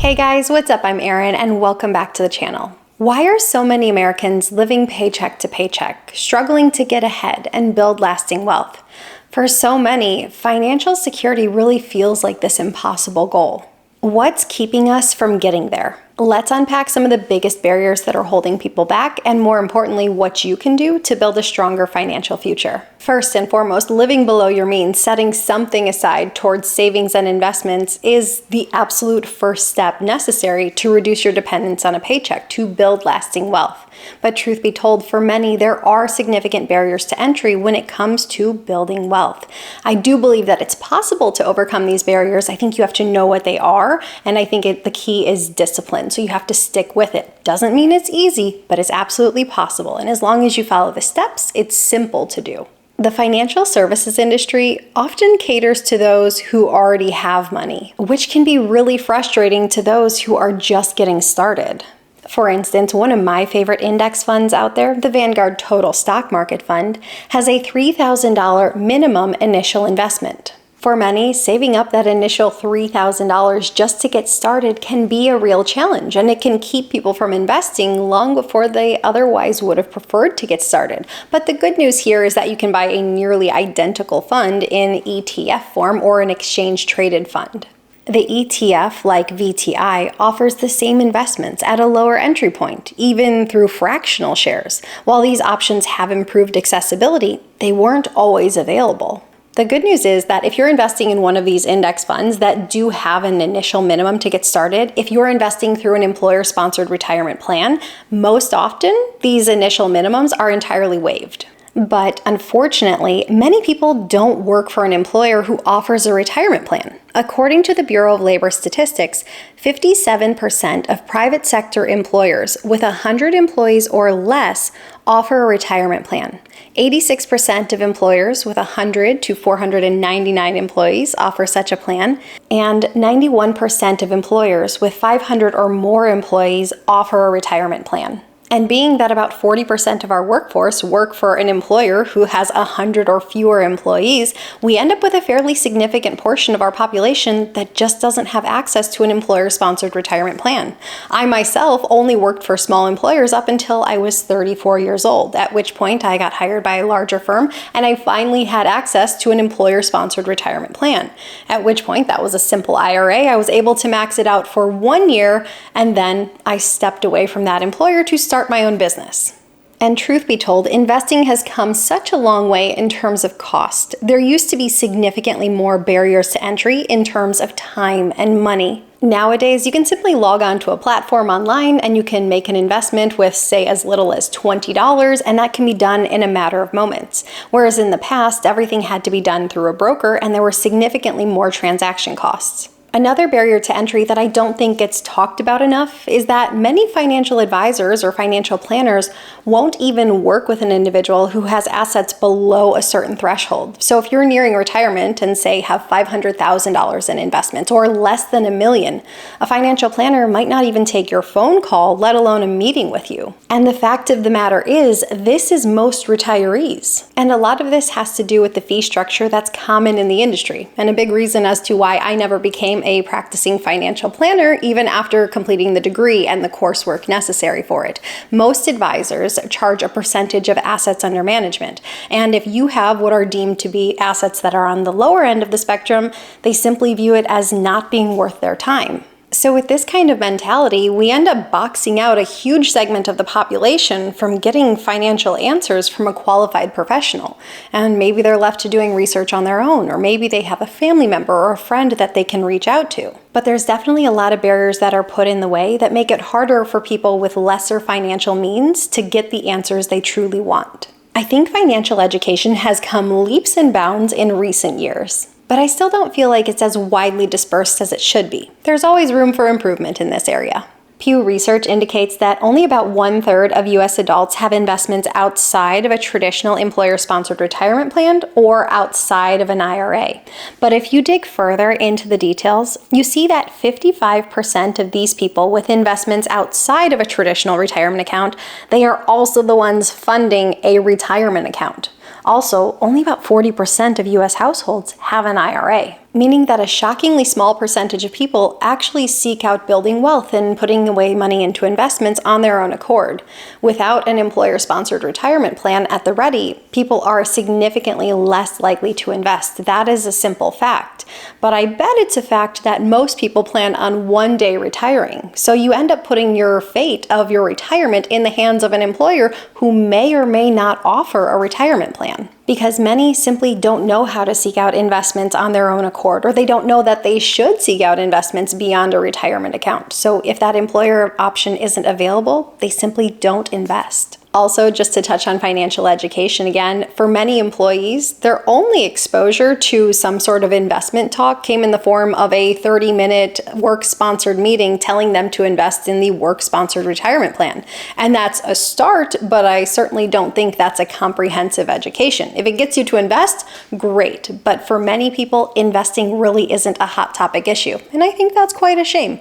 Hey guys, what's up? I'm Erin and welcome back to the channel. Why are so many Americans living paycheck to paycheck, struggling to get ahead and build lasting wealth? For so many, financial security really feels like this impossible goal. What's keeping us from getting there? Let's unpack some of the biggest barriers that are holding people back, and more importantly, what you can do to build a stronger financial future. First and foremost, living below your means, setting something aside towards savings and investments is the absolute first step necessary to reduce your dependence on a paycheck to build lasting wealth. But truth be told, for many, there are significant barriers to entry when it comes to building wealth. I do believe that it's possible to overcome these barriers. I think you have to know what they are, and I think the key is discipline. So you have to stick with it. Doesn't mean it's easy, but it's absolutely possible. And as long as you follow the steps, it's simple to do. The financial services industry often caters to those who already have money, which can be really frustrating to those who are just getting started. For instance, one of my favorite index funds out there, the Vanguard Total Stock Market Fund, has a $3,000 minimum initial investment. For many, saving up that initial $3,000 just to get started can be a real challenge, and it can keep people from investing long before they otherwise would have preferred to get started. But the good news here is that you can buy a nearly identical fund in ETF form or an exchange-traded fund. The ETF, like VTI, offers the same investments at a lower entry point, even through fractional shares. While these options have improved accessibility, they weren't always available. The good news is that if you're investing in one of these index funds that do have an initial minimum to get started, if you're investing through an employer-sponsored retirement plan, most often these initial minimums are entirely waived. But unfortunately, many people don't work for an employer who offers a retirement plan. According to the Bureau of Labor Statistics, 57% of private sector employers with 100 employees or less offer a retirement plan. 86% of employers with 100 to 499 employees offer such a plan, and 91% of employers with 500 or more employees offer a retirement plan. And being that about 40% of our workforce work for an employer who has 100 or fewer employees, we end up with a fairly significant portion of our population that just doesn't have access to an employer-sponsored retirement plan. I myself only worked for small employers up until I was 34 years old, at which point I got hired by a larger firm and I finally had access to an employer-sponsored retirement plan. At which point, that was a simple IRA. I was able to max it out for 1 year, and then I stepped away from that employer to start my own business. And truth be told, investing has come such a long way in terms of cost. There used to be significantly more barriers to entry in terms of time and money. Nowadays, you can simply log on to a platform online and you can make an investment with, say, as little as $20, and that can be done in a matter of moments. Whereas in the past, everything had to be done through a broker and there were significantly more transaction costs. Another barrier to entry that I don't think gets talked about enough is that many financial advisors or financial planners won't even work with an individual who has assets below a certain threshold. So if you're nearing retirement and say have $500,000 in investments or less than $1 million, a financial planner might not even take your phone call, let alone a meeting with you. And the fact of the matter is, this is most retirees. And a lot of this has to do with the fee structure that's common in the industry, and a big reason as to why I never became a practicing financial planner even after completing the degree and the coursework necessary for it. Most advisors charge a percentage of assets under management, and if you have what are deemed to be assets that are on the lower end of the spectrum, they simply view it as not being worth their time. So with this kind of mentality, we end up boxing out a huge segment of the population from getting financial answers from a qualified professional. And maybe they're left to doing research on their own, or maybe they have a family member or a friend that they can reach out to. But there's definitely a lot of barriers that are put in the way that make it harder for people with lesser financial means to get the answers they truly want. I think financial education has come leaps and bounds in recent years, but I still don't feel like it's as widely dispersed as it should be. There's always room for improvement in this area. Pew Research indicates that only about 1/3 of U.S. adults have investments outside of a traditional employer-sponsored retirement plan or outside of an IRA. But if you dig further into the details, you see that 55% of these people with investments outside of a traditional retirement account, they are also the ones funding a retirement account. Also, only about 40% of U.S. households have an IRA. meaning that a shockingly small percentage of people actually seek out building wealth and putting away money into investments on their own accord. Without an employer-sponsored retirement plan at the ready, people are significantly less likely to invest. That is a simple fact. But I bet it's a fact that most people plan on one day retiring. So you end up putting your fate of your retirement in the hands of an employer who may or may not offer a retirement plan. Because many simply don't know how to seek out investments on their own accord, or they don't know that they should seek out investments beyond a retirement account. So if that employer option isn't available, they simply don't invest. Also, just to touch on financial education again, for many employees, their only exposure to some sort of investment talk came in the form of a 30-minute work-sponsored meeting telling them to invest in the work-sponsored retirement plan. And that's a start, but I certainly don't think that's a comprehensive education. If it gets you to invest, great. But for many people, investing really isn't a hot topic issue. And I think that's quite a shame.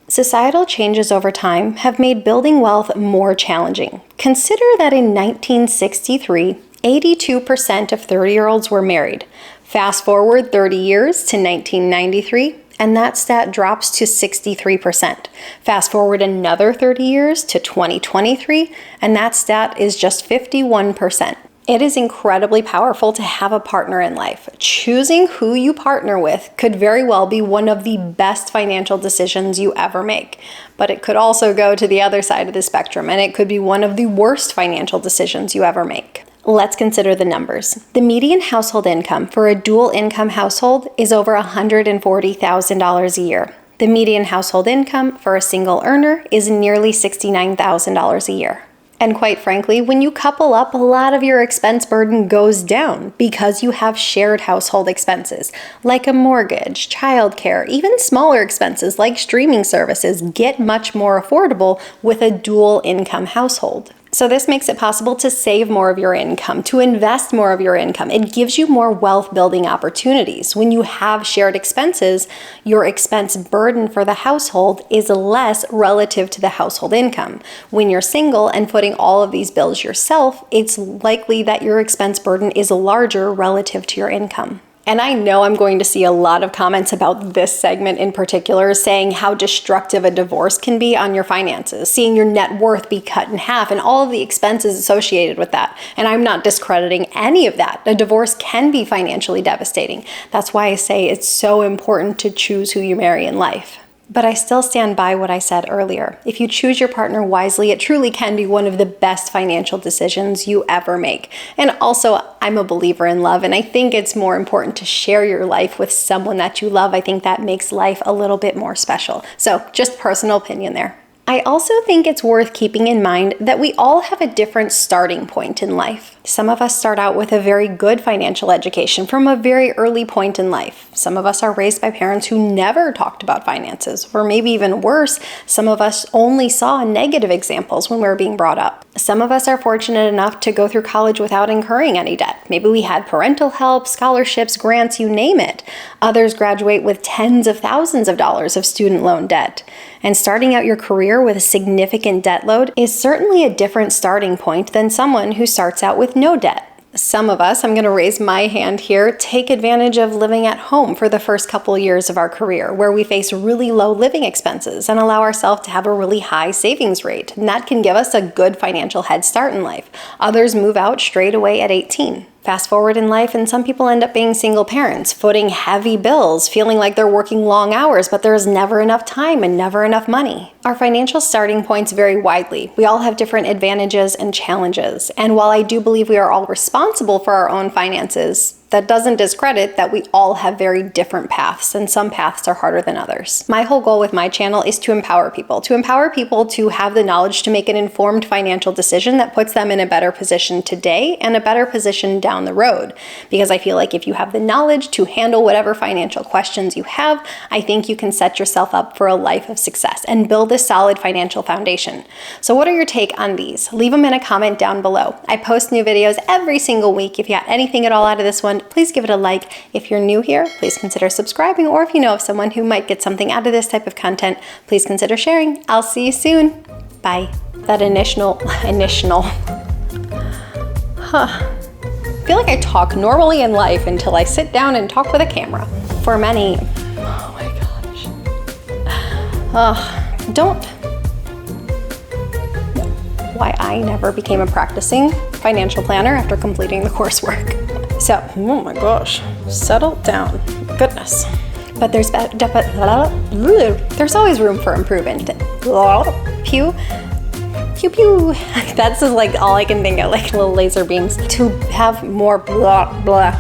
Societal changes over time have made building wealth more challenging. Consider that in 1963, 82% of 30-year-olds were married. Fast forward 30 years to 1993, and that stat drops to 63%. Fast forward another 30 years to 2023, and that stat is just 51%. It is incredibly powerful to have a partner in life. Choosing who you partner with could very well be one of the best financial decisions you ever make. But it could also go to the other side of the spectrum, and it could be one of the worst financial decisions you ever make. Let's consider the numbers. The median household income for a dual income household is over $140,000 a year. The median household income for a single earner is nearly $69,000 a year. And quite frankly, when you couple up, a lot of your expense burden goes down because you have shared household expenses like a mortgage, childcare, even smaller expenses like streaming services get much more affordable with a dual income household. So this makes it possible to save more of your income, to invest more of your income. It gives you more wealth building opportunities. When you have shared expenses, your expense burden for the household is less relative to the household income. When you're single and putting all of these bills yourself, it's likely that your expense burden is larger relative to your income. And I know I'm going to see a lot of comments about this segment in particular, saying how destructive a divorce can be on your finances, seeing your net worth be cut in half and all of the expenses associated with that. And I'm not discrediting any of that. A divorce can be financially devastating. That's why I say it's so important to choose who you marry in life. But I still stand by what I said earlier. If you choose your partner wisely, it truly can be one of the best financial decisions you ever make. And also, I'm a believer in love, and I think it's more important to share your life with someone that you love. I think that makes life a little bit more special. So, just personal opinion there. I also think it's worth keeping in mind that we all have a different starting point in life. Some of us start out with a very good financial education from a very early point in life. Some of us are raised by parents who never talked about finances, or maybe even worse, some of us only saw negative examples when we were being brought up. Some of us are fortunate enough to go through college without incurring any debt. Maybe we had parental help, scholarships, grants, you name it. Others graduate with tens of thousands of dollars of student loan debt. And starting out your career with a significant debt load is certainly a different starting point than someone who starts out with no debt. Some of us, I'm going to raise my hand here, take advantage of living at home for the first couple years of our career, where we face really low living expenses and allow ourselves to have a really high savings rate. And that can give us a good financial head start in life. Others move out straight away at 18. Fast forward in life, and some people end up being single parents, footing heavy bills, feeling like they're working long hours, but there's never enough time and never enough money. Our financial starting points vary widely. We all have different advantages and challenges. And while I do believe we are all responsible for our own finances, that doesn't discredit that we all have very different paths, and some paths are harder than others. My whole goal with my channel is to empower people to have the knowledge to make an informed financial decision that puts them in a better position today and a better position down the road. Because I feel like if you have the knowledge to handle whatever financial questions you have, I think you can set yourself up for a life of success and build a solid financial foundation. So what are your take on these? Leave them in a comment down below. I post new videos every single week. If you got anything at all out of this one, please give it a like. If you're new here, please consider subscribing, or if you know of someone who might get something out of this type of content, please consider sharing. I'll see you soon. Bye. That initial, feel like I talk normally in life until I sit down and talk with a camera. For many, oh my gosh. Why I never became a practicing financial planner after completing the coursework. So, oh my gosh, settle down, goodness. But there's always room for improvement. Pew, pew, pew. That's just like all I can think of, like little laser beams. To have more blah, blah.